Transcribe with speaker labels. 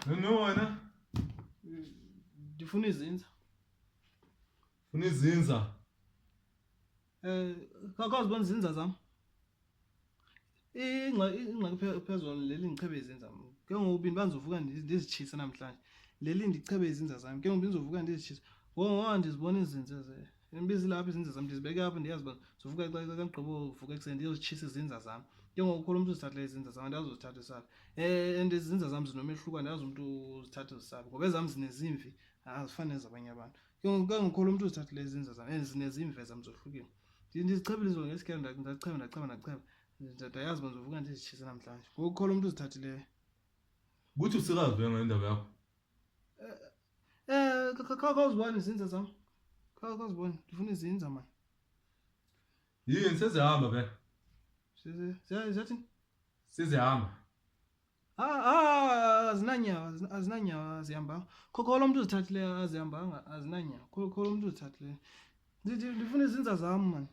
Speaker 1: No wena.
Speaker 2: Ndifuna izinza.
Speaker 1: Ufuna izinza.
Speaker 2: Kakazibona izinza zami. Ingxaki phezulu leli ngichebe izinza. Ke ngobini banzovuka ndizichisa namhlanje. Leli ndichebe izinza zami. Ke ngobini zovuka ndizichisa. Ngoba ndizibona izinza ze. Imbizi lapha izinza zami ndizibeke apha ndiyazi bona zovuka xa ngigqibo uvuka ekseni ndiyozichisa izinza zami. Ke ngokukhona umuntu uzithatha izinza zami ndazi uzithatha isapi. And izinza zami zinomehluko ndazi umuntu uzithatha isapi. Ngoba ezami zinezimvi azifani nezabanye abantu. Ke ngokukhona umuntu uzithatha izinza zami zinezimvi zami zohlukile. Ndizichebile izolo ngesikhathi ndacheba. Ndayazi bona zovuka ndizichisa namhlanje. Ngokukhona umuntu uzithathileyo.
Speaker 1: Kuthi usikazi wena ngendaba yakho.
Speaker 2: Kakazibona izinza zami. Kakazibona ndifuna izinza man.
Speaker 1: Yini sezihamba be?
Speaker 2: Siyathini?
Speaker 1: Sizihamba.
Speaker 2: Azinanyawo azihamba. Khokho lo muntu uzithathileyo azihamba azinanyawo. Khokho lo muntu uzithathileyo. Ndifuna izinza zami man.